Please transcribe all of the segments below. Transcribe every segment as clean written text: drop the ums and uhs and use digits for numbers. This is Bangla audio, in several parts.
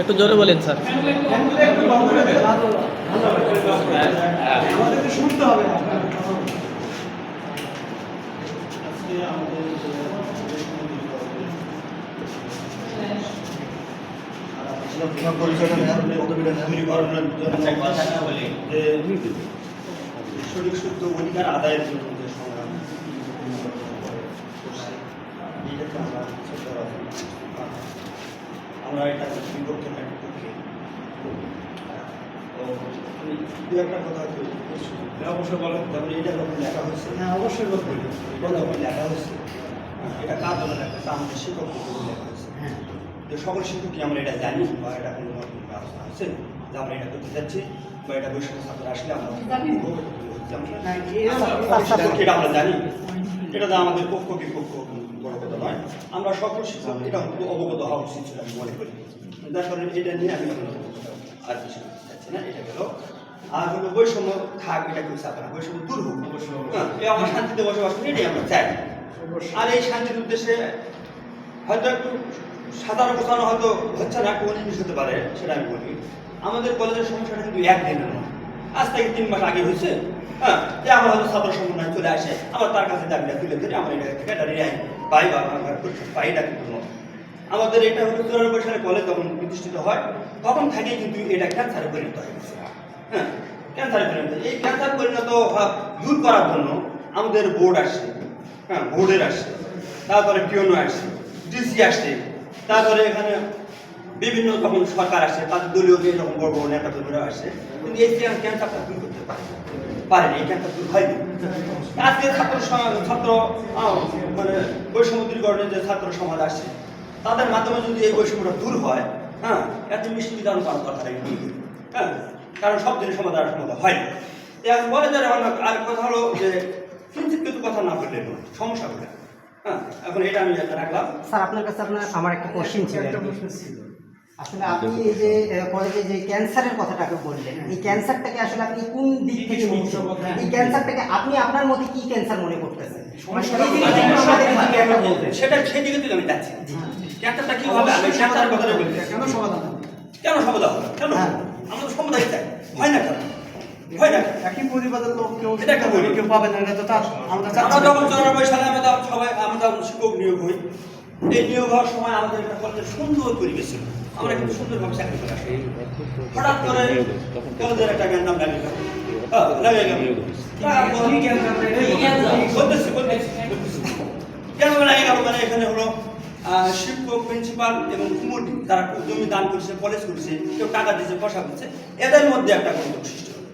একটু জোরে বলেন স্যার। আমাদেরকে শুনতে হবে। শরীর শুদ্ধ অধিকার আদায়ের জন্য যে সংগ্রাম এইটাকে আমরা এটা বিপক্ষে না পক্ষে দু একটা কথা অবশ্যই বলেন। যেমন এটা যখন লেখা হয়েছে, হ্যাঁ অবশ্যই বলতে এটা যখন লেখা হয়েছে, এটা কার জন্য লেখা হয়েছে? আমাদের শিক্ষক লেখা হয়েছে। হ্যাঁ, যে সকল শিক্ষকই আমরা এটা জানি বা এটা কোনো ব্যবস্থা আছে যে আমরা এটা করতে যাচ্ছি বা এটা বৈষম্য ছাত্র আসলে আমরা এটা আমরা জানি। এটা তো আমাদের পক্ষ বিপক্ষ বড় কথা নয়, আমরা সকল শিক্ষক এটা অবগত হওয়া উচিত ছিল আমি মনে করি। যার কারণে এটা নিয়ে আমি আর কিছু যাচ্ছি না। এটা গেল। আর হলো বৈষম্য থাক, এটা কেউ চাপে না, বৈষম্য দূর হোক। আমরা শান্তিতে বসবাস করি, এটাই আমরা চাই। আর এই শান্তির উদ্দেশ্যে হয়তো একটু সাধারণ গোছানো হয়তো হচ্ছে না, কোন জিনিস হতে পারে সেটা আমি বলি। আমাদের কলেজের সমস্যাটা কিন্তু একদিনের নয়, আজ থেকে 3 মাস আগে হয়েছে। হ্যাঁ, যে আমার হয়তো ছাত্র সমন্বয় চলে আসে, আবার তার কাছে দাবিটা তুলে ধরে আমরা এটা থেকে এটা রেহাই পাই বা পাই। এটা কিন্তু নয়। আমাদের এটা হলো 94 সালে কলেজ যখন প্রতিষ্ঠিত হয় তখন থেকেই কিন্তু এটা ক্যান্সারে পরিণত হয়ে গেছে। হ্যাঁ, ক্যান্সারে পরিণত। এই ক্যান্সার পরিণত দূর করার জন্য আমাদের বোর্ড আসছে, হ্যাঁ বোর্ডের আসছে, তারপরে পিওনো আসছে, ডিসি আসছে, তারপরে এখানে বিভিন্ন যখন সরকার আসছে তাদের দলীয় এরকম বড় বড় নেতা কর্মীরা আসছে, কিন্তু এই ক্যান্সারটা দূর করতে পারেনি। এই ক্যান্সার দূর হয়নি। আজকে ছাত্র মানে বৈষম্য দূরীকরণের যে ছাত্র সমাজ আসছে তাদের মাধ্যমে যদি এই বৈষম্যটা দূর হয়, হ্যাঁ এত মিষ্টি বিধান করার কথা নেই। হ্যাঁ, কারণ সব জিনিস সমাধান হয় না। এখন বলে যারা আর কথা হলো যে কিঞ্চিত কিছু কথা না বললে সমস্যা হবে। হ্যাঁ, এখন এটা আমি রাখলাম। স্যার আপনার কাছে আমার একটা কোশ্চেন ছিল। আসলে আপনি এই যে কলেজে যে ক্যান্সারের কথাটাকে বললেন, এই ক্যান্সারটাকে আসলে আপনি কোন দিক থেকে এই ক্যান্সারটাকে আপনি আপনার মতে কি ক্যান্সার মনে করতেছেন? সেটা সেই দিকে তুই আমি যাচ্ছি। ক্যান্সারটা কি হবে? আমি ক্যান্সারের কথাটা বলছি। কেন সমাধান হবে? কেন আমরা সমাধান চাই, হয় না কেন? হয় না। একই পরিবারের লোক এটা কেউ পাবে না, এটা তো তার আমরা যখন 94 সালে আমরা শিক্ষক নিয়োগ হই, এই নিয়োগ হওয়ার সময় আমাদের একটা কলেজের সুন্দর পরিবেশ ছিল, আমরা কিন্তু সুন্দরভাবে চাকরি করে আসি। হঠাৎ করে কলেজের একটা গ্যান্ডাম লাগে গেল। কেন লাগে গেল? মানে এখানে হলো শিক্ষক, প্রিন্সিপাল এবং কুমুটি তারা জমি দান করছে, কলেজ করছে, কেউ টাকা দিচ্ছে, পয়সা করছে, এদের মধ্যে একটা গোলযোগ সৃষ্টি হলো।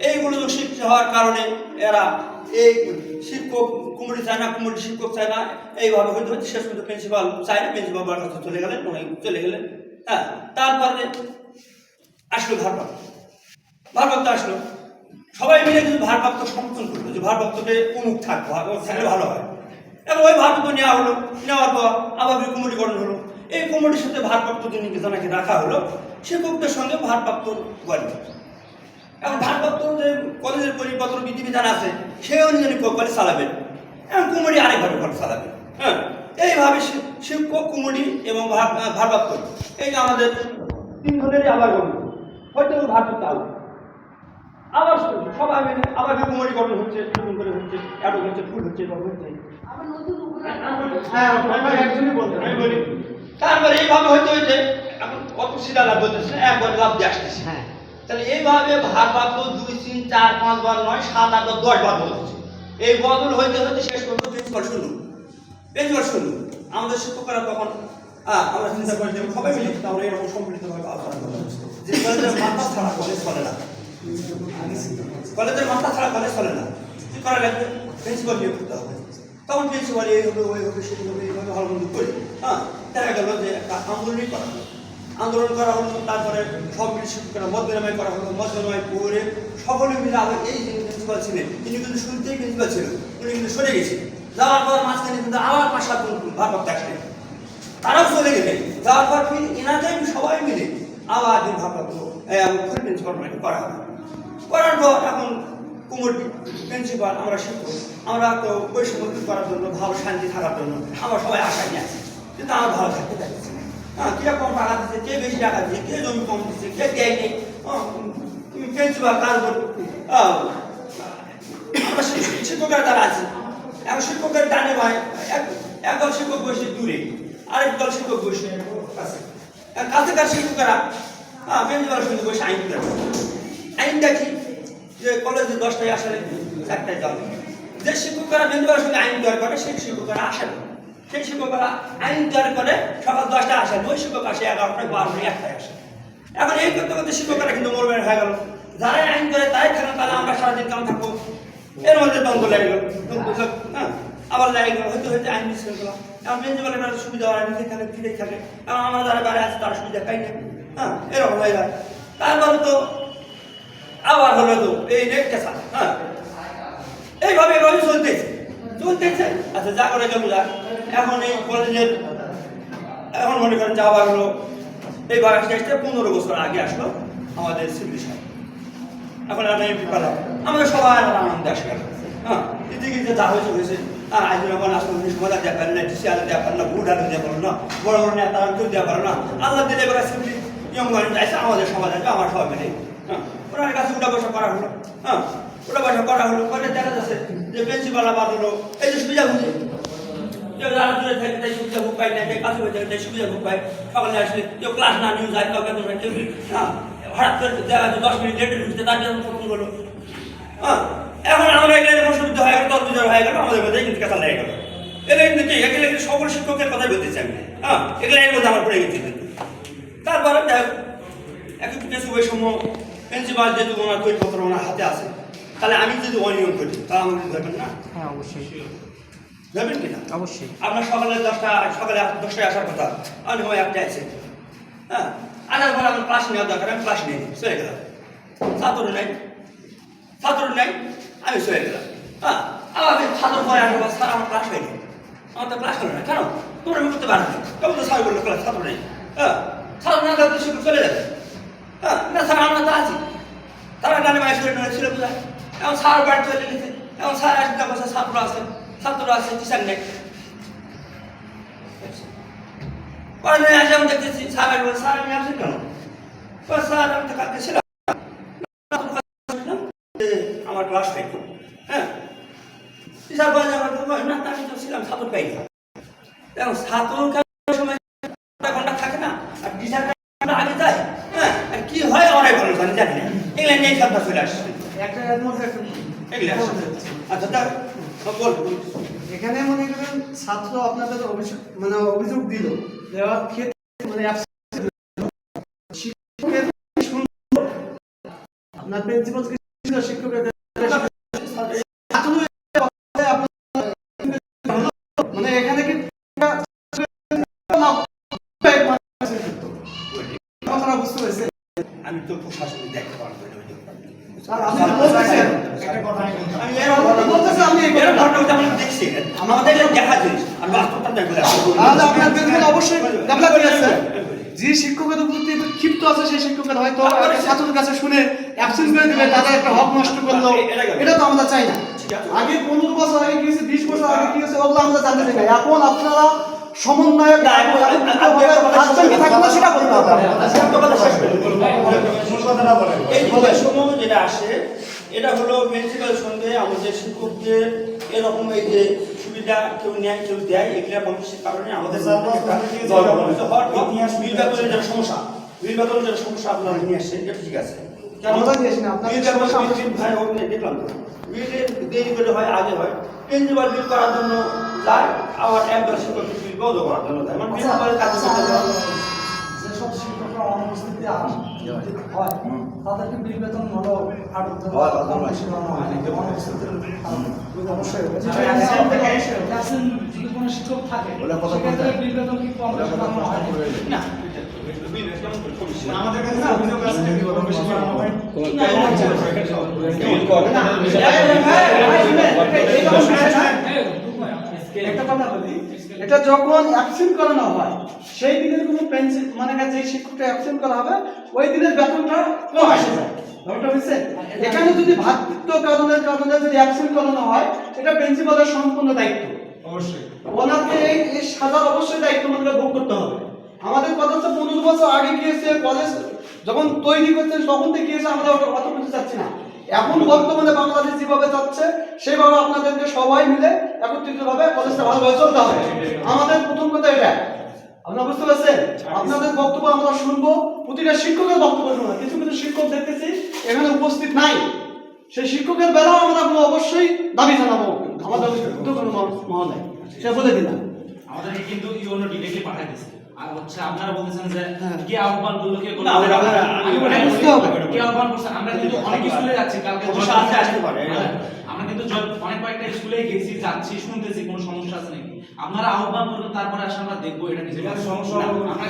এই গোলযোগ সৃষ্টি হওয়ার কারণে এরা এই শিক্ষক কুমুটি চায় না, কুমুটি শিক্ষক চায় না, এইভাবে হইতে হচ্ছে শেষ পর্যন্ত প্রিন্সিপাল চায় না, প্রিন্সিপাল কাছে চলে গেলেন। হ্যাঁ, তারপরে আসলো ভারপ্রাপ্ত আসলো। সবাই মিলে কিন্তু ভারপ্রাপ্ত সমর্থন করলো যে ভারপ্রাপ্তকে অমুক থাকলে ভালো হয়। এবং ওই ভারপ্রাপ্ত নেওয়া হলো, নেওয়ার পর আবার কমিটি গঠন হলো। এই কমিটির সাথে ভারপ্রাপ্ত যিনি জনাকে রাখা হলো, শিক্ষকদের সঙ্গে ভারপ্রাপ্ত গঠন। এখন ভারপ্রাপ্ত যে কলেজের পরিপত্র বিধিবিধান আছে সেই অনুযায়ী কলেজ চালাবেন, এখন কমিটি আরেকভাবে কলেজ চালাবে। হ্যাঁ, এইভাবে শিক্ষক, কমিটি এবং ভারপ্রাপ্ত এই যে আমাদের 3 জনেরই আবার গঠন হয়তো ভারপ্রাপ্ত আবার সবাই মিলে আবার কমিটি গঠন হচ্ছে, নতুন করে হচ্ছে, এত হচ্ছে, ফুল হচ্ছে, হচ্ছে। তারপরে এইভাবে হইতে এখন কত সিধা লাভ হইতেছে, একবার লাভ দিয়ে আসতেছে। তাহলে এইভাবে ভারপ্রাপ্ত 2, 3, 4, 5 বার নয়, 7, 8 বার 10 বার বদল হচ্ছে। এই বদল হইতে শেষ পর্যন্ত প্রিন্সিপাল শুনল। আমাদের শিক্ষকরা তখন আমরা চিন্তা করি সবাই মিলে আমরা এরকম সম্মিলিতভাবে আলোচনা করলাম যে কলেজের মাথা ছাড়া কলেজ চলে না। কলেজের মাথা ছাড়া কলেজ চলে না, কি করা লাগবে? প্রিন্সিপাল নিয়োগ করতে হবে। তখন প্রিন্সিপাল এই হবে, ওই হবে, সেটি হবে, এইভাবে হলবন্দি করে দেখা গেল যে একটা আন্দোলনই করা হলো। তারপরে সব মিলে শিক্ষকরা মত বিনিময় করা হলো। মত বিনিময় করে সকলে মিলে আবার এই যিনি প্রিন্সিপাল ছিলেন তিনি কিন্তু শুনতেই প্রিন্সিপাল ছিলেন, উনি কিন্তু সরে গেছেন। যাওয়ার পর মাঝখানে কিন্তু আবার 5-7 জন ভারপ্রাপ্ত আসলেন, তারাও চলে গেলেন। যাওয়ার পর ফির এনাদের সবাই মিলে আবার ভারপ্রাপ্ত প্রিন্সিপাল করা হলো। করার পর এখন কুমুটি প্রিন্সিপাল, আমরা শিক্ষক, আমরা তো বৈষম্য করার জন্য, ভালো শান্তি থাকার জন্য আমরা সবাই আশায় নিয়ে আসি, কিন্তু আমরা ভালো থাকতে চাইছি। হ্যাঁ কিরকম টাকা দিচ্ছে, কে বেশি টাকা দিচ্ছে, কে জমি কম দিচ্ছে, কে দেয়নি, তুমি প্রিন্সিপাল কার উপর আমরা শিক্ষকের দ্বারা আছি। এখন শিক্ষকের ডানে ভাই একদল শিক্ষক বসে দূরে, আরেক দল শিক্ষক বসে কাছে, কাছাকাছি শিক্ষকেরা প্রিন্সিপালের সঙ্গে বসে আইন করে। আইনটা কি যে কলেজে 10টায় আসলে 4টায় যাবে, যে শিক্ষকেরা প্রিন্সিপালের সঙ্গে আইন তৈরি করে সেই শিক্ষকেরা আসে না, সেই শিক্ষকেরা আইন তৈরি করে সকাল 10টায় আসেন, ওই শিক্ষক আসে 11টায় 12টায় 1টায় আসে। এখন এই করতে করতে শিক্ষকেরা কিন্তু মরবেন হয়ে গেল, যারাই আইন করে তাই থাকেন, তাহলে আমরা সারাদিন কেমন থাকবো, এর মধ্যে দ্বন্দ্ব লেগে গেল, হ্যাঁ আবার লেগে গেল, হয়তো হয়তো আইন মিছিল গেলাম। এখন প্রিন্সিপালের একটা সুবিধা হয়, নিজে থাকে ফিরেই থাকে, কারণ আমরা যারা বাইরে আছে তার সুবিধা পাই না, হ্যাঁ এরকম হয়ে যায়। তারপরে তো আবার হলো তো এই নেট কেসা, হ্যাঁ এইভাবে চলতেছে। আচ্ছা যা করে কেমন যাক, এখন এই কলেজের এখন মনে করেন যা আবার হলো এইবার আসতে আসতে 15 বছর আগে আসলো আমাদের সিভিল সাহেব, এখন একটা এমপি পেলাম, আমাদের সবাই আনন্দ আসে গেল। হ্যাঁ এদিকে যা হয়েছে হয়েছে, হ্যাঁ আজ যখন আসলে সময় দেওয়া পারেন না, ডিসি আলো দেওয়া পারেন না, ভোট আলো দেওয়া পারেন না, বড় বড় নেতা কেউ দেওয়া পারেন না, আল্লাহ দিলে এবার সিভিল ইয়ং যাইছে আমাদের সমাজ আসবে, আমার সবাই মিলে হ্যাঁ ওনার কাছে উঠা বসা করা হলো, হ্যাঁ ওটা বসা করা হলো, পরে দেখা যাচ্ছে যে প্রিন্সিপাল আবার হলো এই যে সুবিধা বুঝে যারা দূরে থাকে তাই সুবিধা ভোগ পায় না, কাছে হয়ে থাকে তাই সুবিধা ভোগ পায়, সকালে আসলে কেউ ক্লাস না নিয়ে যায়, কাউকে কেউ হঠাৎ করে দেখা যাচ্ছে 10 মিনিট লেটে ঢুকতে তার জন্য ফোন করলো, হ্যাঁ এখন আমরা এগুলো অসুবিধা হয়ে গেল, তর্বিধা হয়ে গেল, আমাদের মধ্যে কিন্তু কথা লেগে গেল। এগুলো কিন্তু কি এগুলো সকল শিক্ষকের কথাই বলতেছি আমি, হ্যাঁ এগুলো এর মধ্যে আমার পড়ে গেছে। তারপরে দেখ একটু কিছু বৈষম্য, প্রিন্সিপাল যেহেতু ওনার বইপত্র ওনার হাতে আছে, তাহলে আমি যদি অনিয়ম করি তাহলে আমাকে ধরবেন না? হ্যাঁ অবশ্যই ধরবেন কিনা? অবশ্যই। আপনার সকালে 10টায় আসার কথা, আমি হয় 1টায় আছে, হ্যাঁ আসার পরে আমার ক্লাস নেওয়ার দরকার, আমি ক্লাস নিয়ে চলে গেলাম, ছাত্র নাই আমি চলে গেলাম, হ্যাঁ আবার ছাত্র পরে আসবো, স্যার আমার ক্লাস হয়নি, আমার তো ক্লাস হলো না, কেন তোমরা আমি করতে পারো না, কেমন তো স্যার বললো ক্লাস ছাত্র নেই, হ্যাঁ ছাত্র না থাকলে শিক্ষক চলে যাবে, হ্যাঁ না স্যার আমরা তো আছি, তারা গানে মায়ের শরীর ছিল বোঝায়, এখন স্যার বাড়ি চলে গেছে, এখন স্যার আসতে বসে ছাত্র আছে টিচার নেই, পরে আসে আমি দেখতেছি স্যার আসবো, স্যার আমি আসি কেন, স্যার আমি তো কালকে ছিলাম আমার ক্লাস হয়নি, হ্যাঁ টিচার বলে না আমি তো ছিলাম ছাত্র পাই না, এখন ছাত্র সময় ঘন্টা থাকে না, আর টিচার আগে যায়, হ্যাঁ আর কি হয় অনেক ভালো জানি জানি না, এগুলো নিয়ে ছাত্র চলে আসছে আচ্ছা বল। এখানে মনে করেন ছাত্র আপনাদের অভিযোগ দিল, দেওয়ার ক্ষেত্রে মানে শিক্ষকের আপনার প্রিন্সিপাল শিক্ষকের মানে এখানে কি বুঝতে পেরেছেন? আমি তো প্রশাসনে দেখতে পারবো দেখছি আমাদের দেখা জিনিস আর বাস্তবটা দেখলে অবশ্যই ডেভেলপ হয়েছে। যে শিক্ষকের প্রতি ক্ষিপ্ত আছে সেই শিক্ষকের হয়তো ছাত্রের কাছে শুনে অ্যাবসেন্স করে দিবে, তাদের একটা হক নষ্ট করলো, এটা তো আমরা চাই না। আগে 15 বছর আগে কি হয়েছে, 20 বছর আগে কি হয়েছে, ওগুলো আমরা জানতে চাই না। এখন আপনারা সমন্বয়ক সেটা বলতে হবে। এই বৈষম্য যেটা আসে এটা হলো প্রিন্সিপাল সঙ্গে আমাদের শিক্ষকদের এরকম এই যে সুবিধা কেউ নেয় কেউ দেয়, এগুলা বন্ধুর কারণে আমাদের বিল বেতনের যেটা সমস্যা আপনারা নিয়ে আসছেন, এটা ঠিক আছে, দেখলাম তো দেরি করে হয়, আগে হয়, প্রিন্সিপাল বিল করার জন্য যায়, আবার একদল শিক্ষক বিল বন্ধ করার জন্য যায়, মানে প্রিন্সিপালের কাছে যেসব শিক্ষকরা অনুপস্থিতি হয় তাদেরকে বিল বেতন হলো কোনো শিক্ষক থাকে বিল বেতন কি কম না আমাদের কাছে অভিযোগ আছে একটা কথা বলি, এটা যখন অ্যাবসেন্ট করানো হয় সেই দিনের কোনো পেন্সিল মানে যে শিক্ষকটা অ্যাবসেন্ট করা হবে ওই দিনের বেতনটা কম আসে যায়, ব্যাপারটা হচ্ছে এখানে যদি ভাতৃত্ব কারণে যদি অ্যাবসেন্ট করানো হয় এটা প্রিন্সিপালের সম্পূর্ণ দায়িত্ব, অবশ্যই ওনাকে এই সাজার অবশ্যই দায়িত্ব মনে ভোগ করতে হবে। আমাদের কথা হচ্ছে 15 বছর আগে গিয়েছে কলেজ যখন তৈরি করছে তখন থেকে গিয়েছে, আমরা ওটা অত কিছু চাচ্ছি না। এখন বর্তমানে বাংলাদেশ যেভাবে যাচ্ছে সেভাবে আপনাদেরকে সবাই মিলে একত্রিতভাবে কলেজটা ভালোভাবে চলতে হবে। আমাদের প্রথম কথা এটা, আপনারা বুঝতে পারছেন? আপনাদের বক্তব্য আমরা শুনবো, প্রতিটা শিক্ষকের বক্তব্য শুনবো। কিছু কিছু শিক্ষক দেখতেছি এখানে উপস্থিত নাই, সেই শিক্ষকের বেলাও আমরা অবশ্যই দাবি জানাবো আমাদের মহলে, সে বলে দিলাম। আমাদেরকে কিন্তু ইউনো ডিরেক্টলি পাঠাই দিয়েছে। আর হচ্ছে আপনারা বলতেছেন যে কে আহ্বান করলো কে করলো, না, আমি ওটা বুঝতে হবে। কে আহ্বান করছে। আমরা কিন্তু অনেক স্কুলে যাচ্ছি, কালকে অবশ্য আসতে পারে। হ্যাঁ, আমরা কিন্তু অনেক কয়েকটা স্কুলে গেছি, যাচ্ছি, শুনতেছি কোনো সমস্যা আছে নাকি। আপনারা আহ্বান করবেন, তারপরে আসলে আমরা দেখবো এটা কিছু সমস্যা।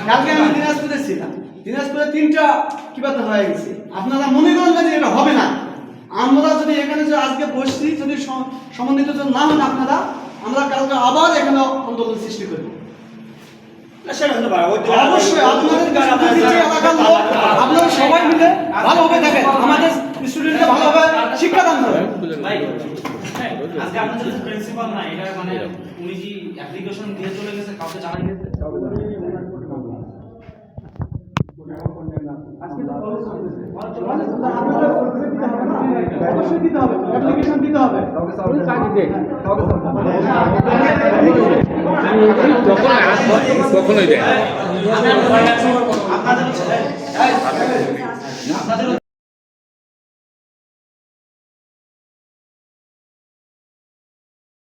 কালকে আমি দিনাজপুরে ছিলাম, দিনাজপুরে 3টা কি কথা হয়ে গেছে। আপনারা মনে করেন না যে এটা হবে না। আমরা যদি এখানে যে আজকে বসছি, যদি সমন্বিত না হন আপনারা, আমরা কালকে আবার এখানে আন্দোলন সৃষ্টি করব। না, সেটা হতে পারে। অবশ্যই আপনাদের এলাকার লোক আপনারা সবাই মিলে ভালোভাবে দেখেন, আমাদের স্টুডেন্টকে ভালোভাবে শিক্ষাদান করেন। ভাই, হ্যাঁ, আজকে আপনাদের প্রিন্সিপাল না, এটা মানে উনি কি অ্যাপ্লিকেশন দিয়ে চলে গেছে, কাউকে জানাই গেছে? অবশ্যই দিতে হবে, অ্যাপ্লিকেশন দিতে হবে। কখনোই দেয় আপনাদের